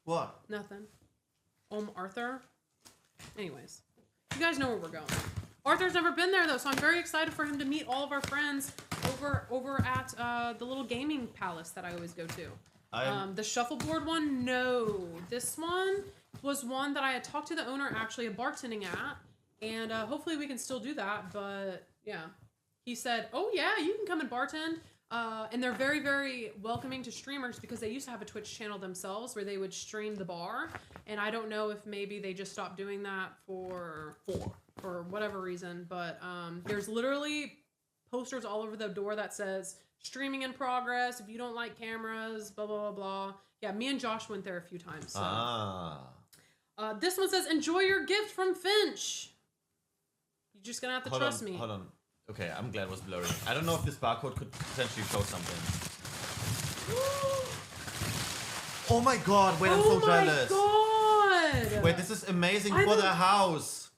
What? Nothing. Arthur. Anyways, you guys know where we're going. Arthur's never been there though, so I'm very excited for him to meet all of our friends over at the little gaming palace that I always go to. The shuffleboard one, no. This one was one that I had talked to the owner actually of bartending at, and hopefully we can still do that. But yeah, he said, "Oh yeah, you can come and bartend." And they're very, very welcoming to streamers because they used to have a Twitch channel themselves where they would stream the bar. And I don't know if maybe they just stopped doing that for whatever reason. But there's literally posters all over the door that says streaming in progress. If you don't like cameras, blah, blah, blah, blah. Yeah, me and Josh went there a few times. So. This one says, enjoy your gift from Finch. You're just going to have to trust me. Hold on. Okay, I'm glad it was blurry. I don't know if this barcode could potentially show something. Oh my god, wait, I'm so jealous. Oh my god! Wait, this is amazing for the house.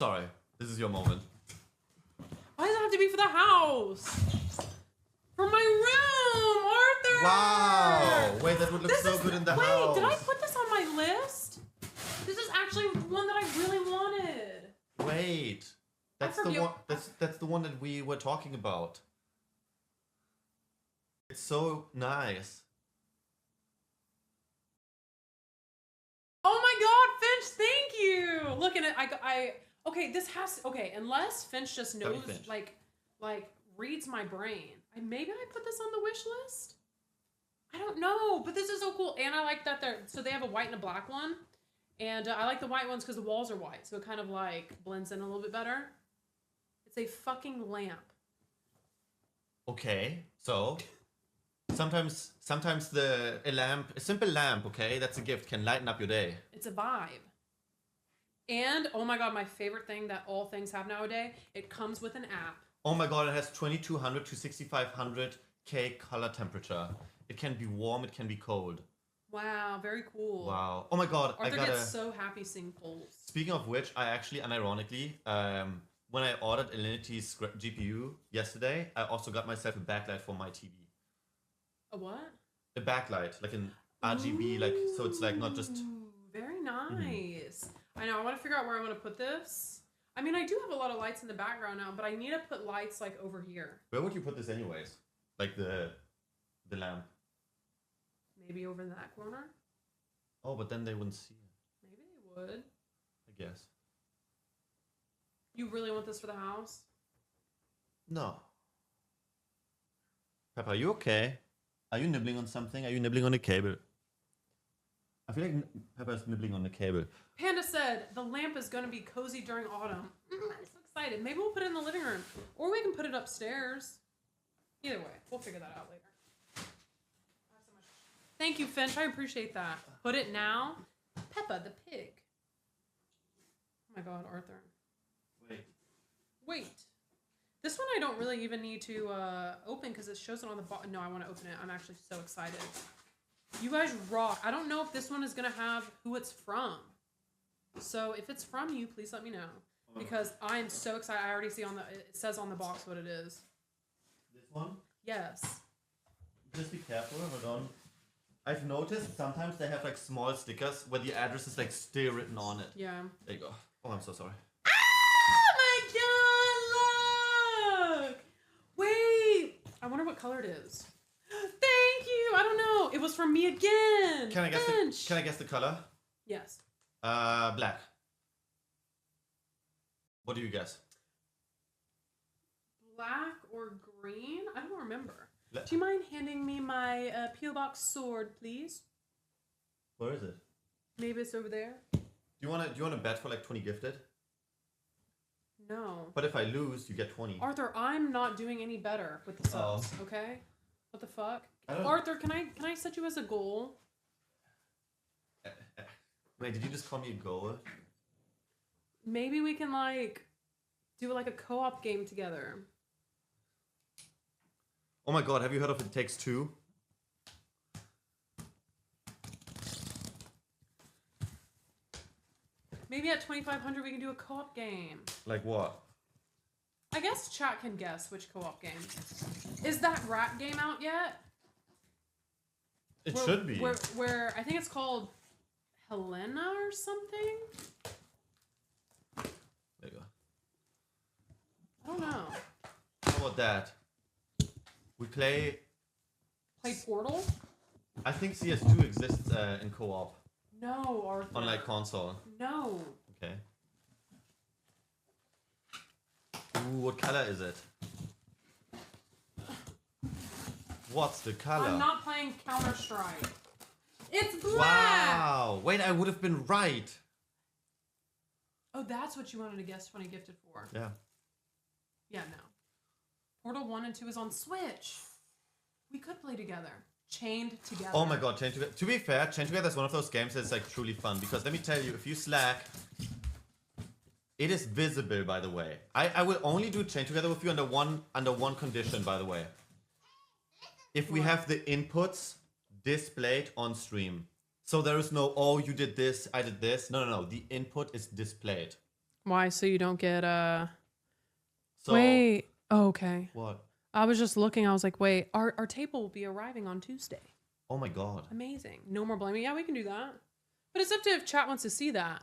Sorry, this is your moment. Why does it have to be for the house? For my room, Arthur! Wow! Wait, that would look so good in the house. Wait, did I put this on my list? This is actually one that I really wanted. Wait, that's the one. That's the one that we were talking about. It's so nice. Oh my God, Finch! Thank you. Look at it. Okay. This has. Okay, unless Finch just knows, like reads my brain. Maybe I put this on the wish list. I don't know, but this is so cool, and I like that they have a white and a black one. And I like the white ones because the walls are white, so it kind of like blends in a little bit better. It's a fucking lamp. Okay, so sometimes a simple lamp, okay, that's a gift, can lighten up your day. It's a vibe. And oh my god, my favorite thing that all things have nowadays, it comes with an app. Oh my god, it has 2200 to 6500 K color temperature. It can be warm, it can be cold. Wow, very cool. Wow. Oh my god, Arthur gets so happy seeing polls. Speaking of which, I actually, unironically, when I ordered Alinity's GPU yesterday, I also got myself a backlight for my TV. A what? A backlight, like an RGB, like, so it's like not just... Very nice. I know, I want to figure out where I want to put this. I mean, I do have a lot of lights in the background now, but I need to put lights like over here. Where would you put this anyways? Like the lamp? Maybe over in that corner? Oh, but then they wouldn't see it. Maybe they would. I guess. You really want this for the house? No. Peppa, are you okay? Are you nibbling on something? Are you nibbling on a cable? I feel like Peppa's nibbling on the cable. Panda said the lamp is going to be cozy during autumn. I'm so excited. Maybe we'll put it in the living room. Or we can put it upstairs. Either way, we'll figure that out later. Thank you, Finch. I appreciate that. Put it now. Peppa the pig. Oh my god, Arthur. Wait. This one I don't really even need to open because it shows it on the bottom. No, I want to open it. I'm actually so excited. You guys rock. I don't know if this one is going to have who it's from. So if it's from you, please let me know. Because I am so excited. I already see it says on the box what it is. This one? Yes. Just be careful. Hold on. I've noticed sometimes they have like small stickers where the address is like still written on it. Yeah. There you go. Oh, I'm so sorry. Oh my god! Look! Wait! I wonder what color it is. Thank you! I don't know. It was from me again. Can I guess the color? Yes. Black. What do you guess? Black or green? I don't remember. Do you mind handing me my P.O. Box sword, please? Where is it? Maybe it's over there. Do you wanna bet for like 20 gifted? No. But if I lose, you get 20. Arthur, I'm not doing any better with the subs, okay? What the fuck? Arthur, can I set you as a goal? Wait, did you just call me a goal? Maybe we can like do like a co-op game together. Oh my god, have you heard of It Takes Two? Maybe at 2,500 we can do a co-op game. Like what? I guess chat can guess which co-op game. Is that rat game out yet? It should be. Where I think it's called Helena or something. There you go. I don't know. How about that? We play Portal? I think CS2 exists in co-op. No, Arthur. On like console. No. Okay. Ooh, what color is it? What's the color? I'm not playing Counter-Strike. It's black! Wow! Wait, I would have been right. Oh, that's what you wanted to guess 20 gifted for. Yeah. Yeah, no. Portal 1 and 2 is on Switch. We could play together. Chained together. Oh my god, Chain Together. To be fair, Chain Together is one of those games that's like truly fun. Because let me tell you, if you slack, it is visible, by the way. I will only do Chain Together with you under one condition, by the way. If we have the inputs displayed on stream. So there is no, oh, you did this, I did this. No. The input is displayed. Why? So you don't get So, Wait. Oh, okay. What? I was just looking. I was like, wait, our table will be arriving on Tuesday. Oh my god. Amazing. No more blaming. Yeah, we can do that. But it's up to if chat wants to see that.